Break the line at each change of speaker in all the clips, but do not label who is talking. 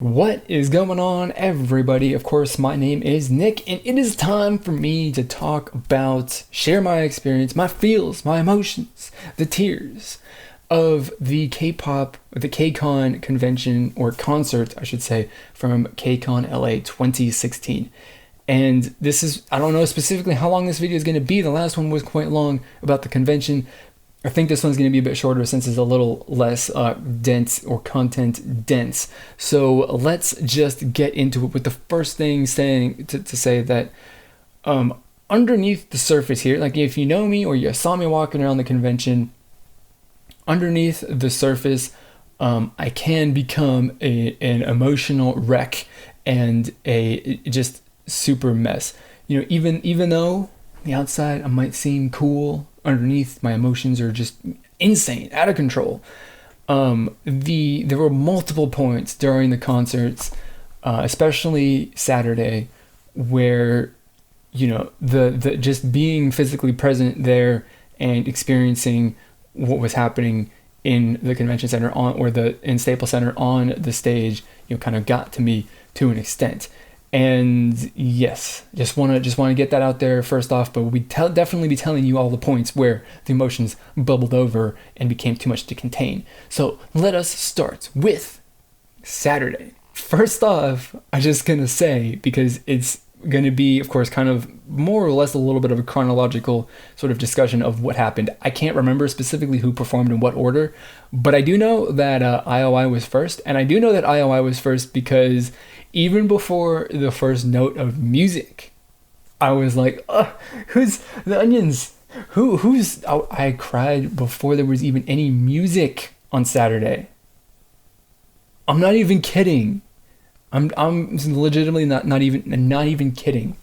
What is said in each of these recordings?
What is going on, everybody? Of course, my name is Nick, and it is time for me to share my experience, my feels, my emotions, the tears of the the KCON convention, or concert, I should say, from KCON LA 2016. And I don't know specifically how long this video is going to be. The last one was quite long about the convention. I think this one's going to be a bit shorter since it's a little less dense or content dense. So let's just get into it with the first thing to say that underneath the surface here, like if you know me or you saw me walking around the convention, underneath the surface, I can become an emotional wreck and a just super mess. You know, even though the outside I might seem cool, underneath my emotions are just insane, out of control. There were multiple points during the concerts, especially Saturday, where the just being physically present there and experiencing what was happening in the convention center in Staples Center on the stage, kind of got to me to an extent. And yes, just want to get that out there first off, but we'll definitely be telling you all the points where the emotions bubbled over and became too much to contain. So let us start with Saturday. First off, I'm just going to say, because it's going to be, of course, kind of more or less a little bit of a chronological sort of discussion of what happened. I can't remember specifically who performed in what order, but I do know that IOI was first, and I do know that IOI was first because even before the first note of music, I was like, who's the Onions? I cried before there was even any music on Saturday. I'm not even kidding. I'm legitimately not even kidding.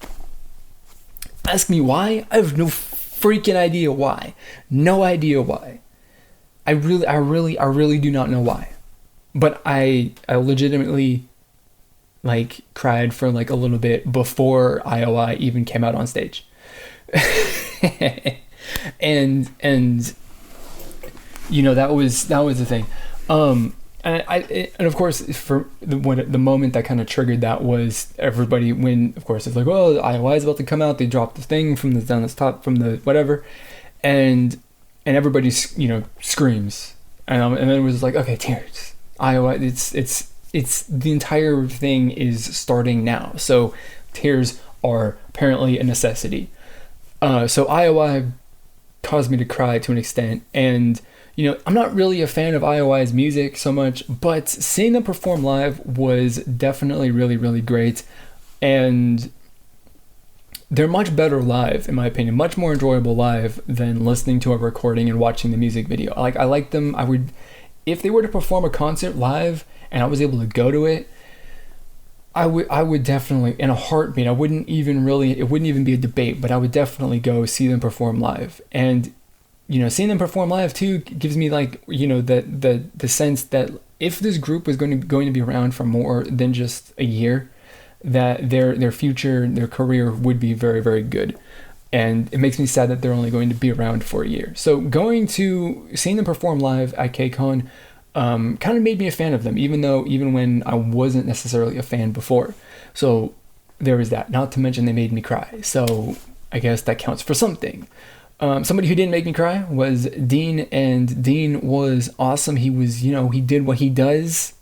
Ask me why? I have no freaking idea why. No idea why. I really do not know why. But I legitimately cried for like a little bit before IOI even came out on stage. and that was the thing. And of course, for the moment that kind of triggered that was everybody, when of course it's like, well, IOI is about to come out, they dropped the thing from down the top from the whatever, and everybody screams, and then it was like, okay, tears. IOI, it's the entire thing is starting now, so tears are apparently a necessity. So IOI caused me to cry to an extent, and I'm not really a fan of IOI's music so much, but seeing them perform live was definitely really, really great, and they're much better live, in my opinion, much more enjoyable live than listening to a recording and watching the music video. I like them. If they were to perform a concert live and I was able to go to it, I would definitely, in a heartbeat, it wouldn't even be a debate, but I would definitely go see them perform live. And, seeing them perform live too gives me the sense that if this group was going to be around for more than just a year, that their future, their career would be very, very good. And it makes me sad that they're only going to be around for a year. So seeing them perform live at KCON kind of made me a fan of them, even when I wasn't necessarily a fan before. So there was that. Not to mention they made me cry. So I guess that counts for something. Somebody who didn't make me cry was Dean, and Dean was awesome. He was, he did what he does.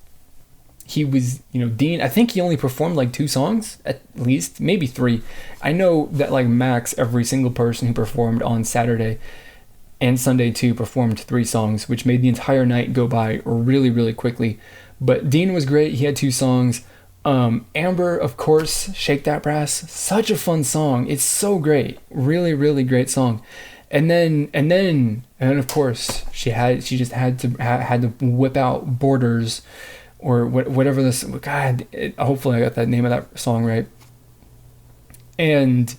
He was, Dean, I think he only performed like 2 songs, at least, maybe 3. I know that max every single person who performed on Saturday and Sunday too performed 3 songs, which made the entire night go by really, really quickly. But Dean was great. He had 2 songs. Amber, of course, Shake That Brass, such a fun song. It's so great. Really, really great song. And then of course she just had to whip out Borders, or whatever this, God, hopefully I got that name of that song right. And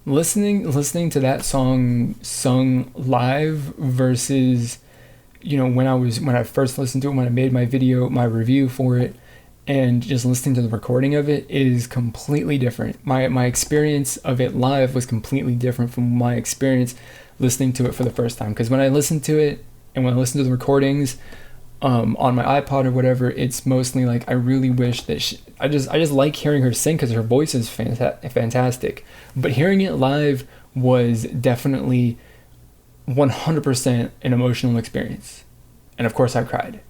listening to that song sung live versus, when I first listened to it, when I made my review for it, and just listening to the recording of it is completely different. My experience of it live was completely different from my experience listening to it for the first time. Because when I listened to it and when I listened to the recordings, on my iPod or whatever, it's mostly like I really wish that I just like hearing her sing because her voice is fantastic. But hearing it live was definitely 100% an emotional experience, and of course I cried.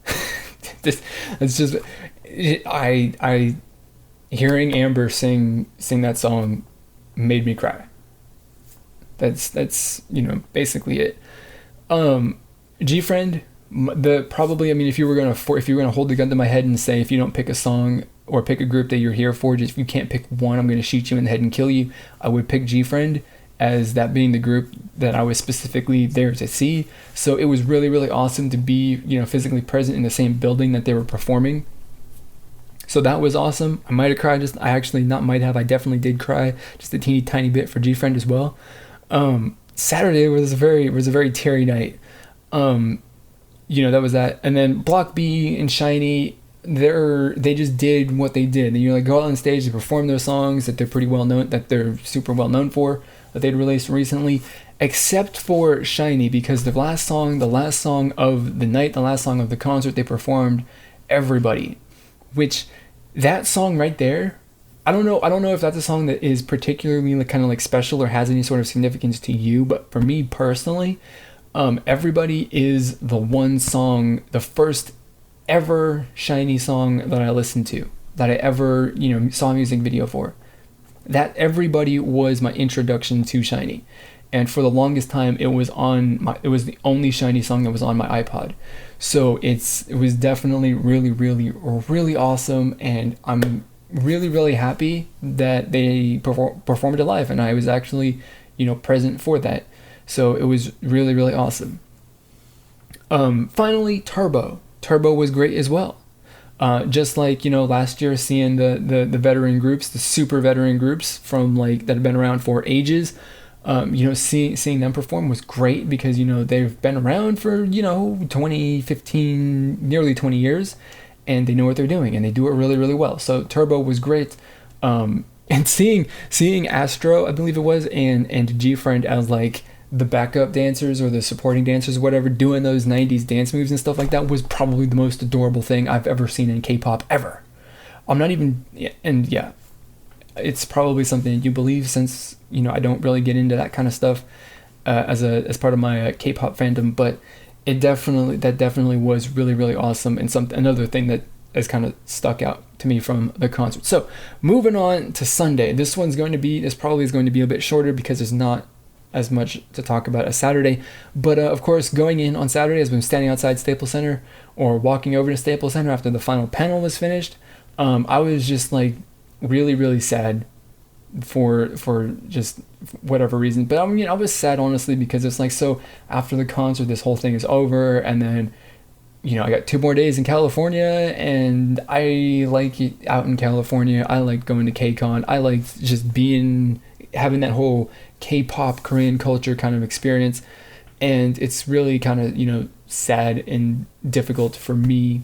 It's just I hearing Amber sing that song made me cry. That's basically it. G-Friend, if you were gonna hold the gun to my head and say, if you don't pick a song or pick a group that you're here for, just if you can't pick one, I'm gonna shoot you in the head and kill you, I would pick G-Friend, as that being the group that I was specifically there to see. So it was really, really awesome to be, physically present in the same building that they were performing. So that was awesome. I might have cried. I definitely did cry just a teeny tiny bit for G-Friend as well. Saturday was a very teary night. That was that. And then Block B and Shiny, they just did what they did. They go out on stage, they perform their songs that they're pretty well known, that they're super well known for, that they'd released recently, except for Shiny, because the last song of the night, the last song of the concert, they performed Everybody, which that song right there, I don't know if that's a song that is particularly kind of special or has any sort of significance to you, but for me personally, Everybody is the one song, the first ever Shiny song that I listened to, that I ever, saw a music video for. That Everybody was my introduction to Shiny. And for the longest time, it was the only Shiny song that was on my iPod. So it was definitely really, really, really awesome. And I'm really, really happy that they performed it live. And I was actually, present for that. So it was really, really awesome. Finally, Turbo. Turbo was great as well. Just like, last year, seeing the veteran groups, the super veteran groups from that have been around for ages, seeing them perform was great because, they've been around for, nearly 20 years, and they know what they're doing, and they do it really, really well. So Turbo was great. And seeing Astro, I believe it was, and G-Friend as the backup dancers or the supporting dancers, whatever, doing those 90s dance moves and stuff like that was probably the most adorable thing I've ever seen in K-pop ever. It's probably something you believe, since, I don't really get into that kind of stuff as part of my K-pop fandom, but that definitely was really, really awesome, and another thing that has kind of stuck out to me from the concert. So moving on to Sunday, this probably is going to be a bit shorter because there's not as much to talk about as Saturday, but of course, going in on Saturday, as I'm standing outside Staples Center, or walking over to Staples Center after the final panel was finished, I was just really, really sad for just whatever reason. But I was sad, honestly, because it's so after the concert, this whole thing is over, and then I got 2 more days in California, and I like it out in California. I like going to KCON. I like just having that whole K-pop Korean culture kind of experience, and it's really kind of sad and difficult for me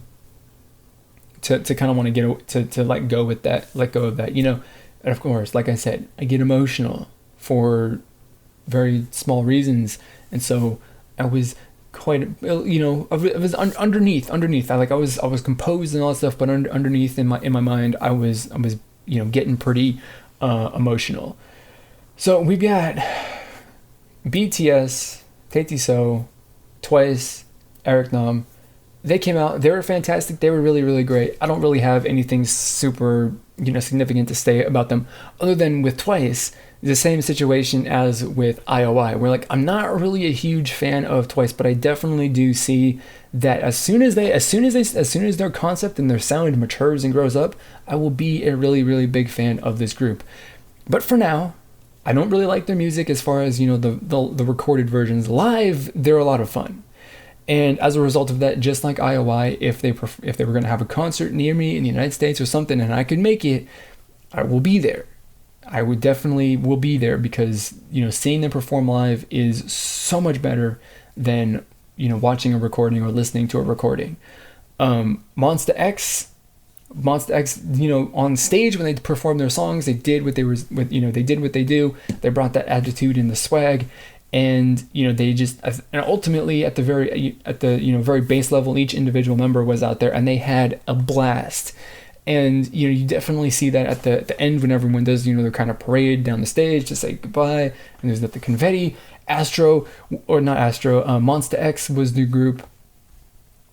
to kind of want to let go of that, and of course, like I said, I get emotional for very small reasons, and so I was quite, I was underneath. I was composed and all that stuff, but underneath in my mind, I was getting pretty emotional. So we've got BTS, Tae-so, Twice, Eric Nam. They came out. They were fantastic. They were really, really great. I don't really have anything super, significant to say about them, other than with Twice, the same situation as with IOI. Where I'm not really a huge fan of Twice, but I definitely do see that as soon as their concept and their sound matures and grows up, I will be a really, really big fan of this group. But for now, I don't really like their music as far as, the recorded versions. Live, they're a lot of fun. And as a result of that, just like IOI, if they were going to have a concert near me in the United States or something and I could make it, I will be there. I would definitely will be there because, seeing them perform live is so much better than, watching a recording or listening to a recording. Monsta X, on stage when they performed their songs, they did what they do. They brought that attitude and the swag, And they just, and ultimately at the very base level, each individual member was out there and they had a blast. And you definitely see that at the end when everyone does their kind of parade down the stage to say goodbye, and there's the confetti. Monsta X was the group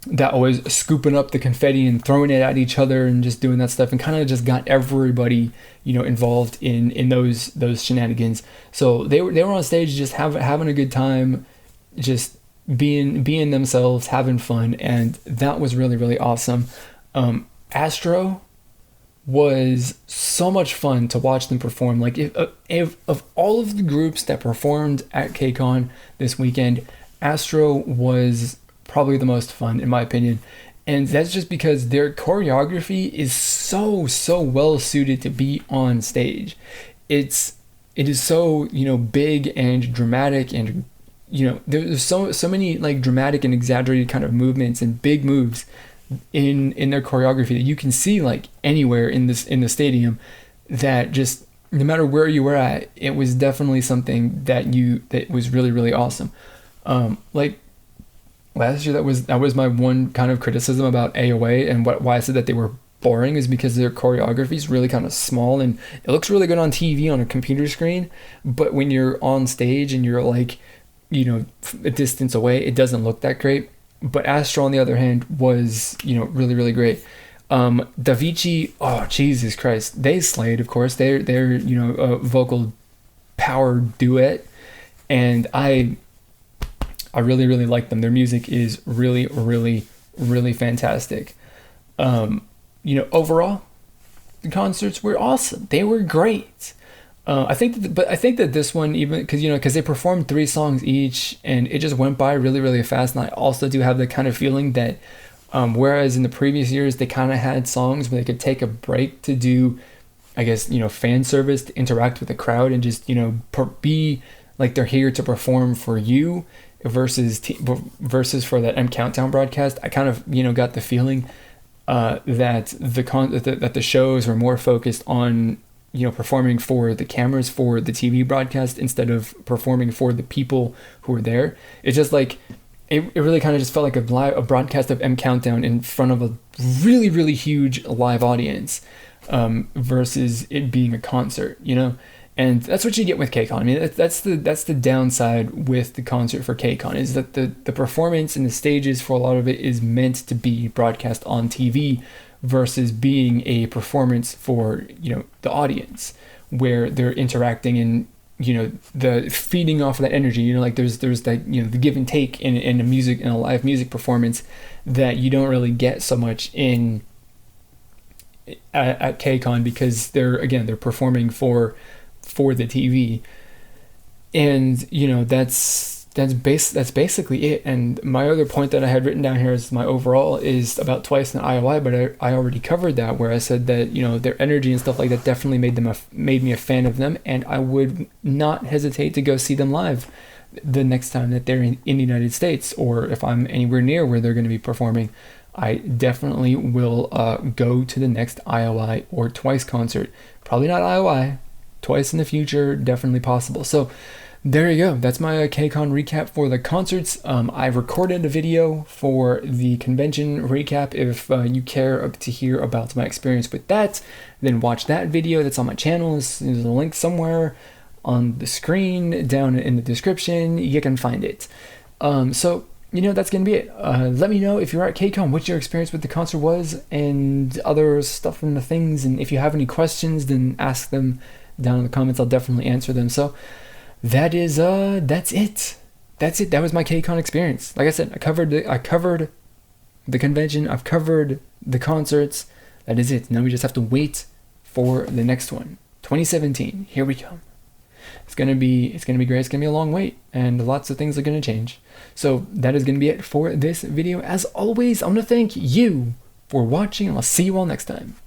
that was scooping up the confetti and throwing it at each other and just doing that stuff, and kind of just got everybody involved in those shenanigans. So they were on stage just having a good time, just being themselves, having fun, and that was really, really awesome. Astro was so much fun to watch them perform. Like, if of all of the groups that performed at KCON this weekend, Astro was probably the most fun in my opinion. And that's just because their choreography is so well suited to be on stage. It is so big and dramatic, and there's so many like dramatic and exaggerated kind of movements and big moves in their choreography that you can see like anywhere in the stadium, that just no matter where you were at, it was definitely something that was really, really awesome. Like last year, that was my one kind of criticism about AOA, and why I said that they were boring is because their choreography is really kind of small, and it looks really good on TV on a computer screen, but when you're on stage and you're like a distance away, it doesn't look that great. But Astro, on the other hand, was really, really great. Davichi, oh Jesus Christ, they slayed. Of course, they're a vocal power duet, and I really, really like them. Their music is really, really, really fantastic. Overall, the concerts were awesome. They were great. I think that this one, even because they performed 3 songs each, and it just went by really, really fast. And I also do have the kind of feeling that, whereas in the previous years they kind of had songs where they could take a break to do, I guess fan service, to interact with the crowd and just be like they're here to perform for you, versus for that M Countdown broadcast. I kind of got the feeling that the shows were more focused on performing for the cameras for the TV broadcast instead of performing for the people who were there. It's just like it really kind of just felt like a broadcast of M Countdown in front of a really, really huge live audience, versus it being a concert, And that's what you get with KCON. I mean, that's the downside with the concert for KCON, is that the performance and the stages for a lot of it is meant to be broadcast on TV, versus being a performance for the audience, where they're interacting and the feeding off of that energy. Like there's that the give and take in a live music performance that you don't really get so much at KCON, because they're performing for the TV, and that's basically it. And my other point that I had written down here as my overall is about Twice and IOI, but I already covered that, where I said that their energy and stuff like that definitely made me a fan of them, and I would not hesitate to go see them live the next time that they're in the United States, or if I'm anywhere near where they're going to be performing. I definitely will go to the next IOI or Twice concert. Probably not IOI. Twice in the future, definitely possible. So there you go. That's my KCON recap for the concerts. I recorded a video for the convention recap. If you care to hear about my experience with that, then watch that video. That's on my channel. There's a link somewhere on the screen, down in the description. You can find it. So that's going to be it. Let me know if you're at KCON, what your experience with the concert was, and other stuff and the things. And if you have any questions, then ask them down in the comments. I'll definitely answer them. So that's it. That was my KCON experience. Like I said, I covered the convention. I've covered the concerts. That is it. Now we just have to wait for the next one. 2017. Here we come. It's gonna be great. It's gonna be a long wait, and lots of things are gonna change. So that is gonna be it for this video. As always, I want to thank you for watching, and I'll see you all next time.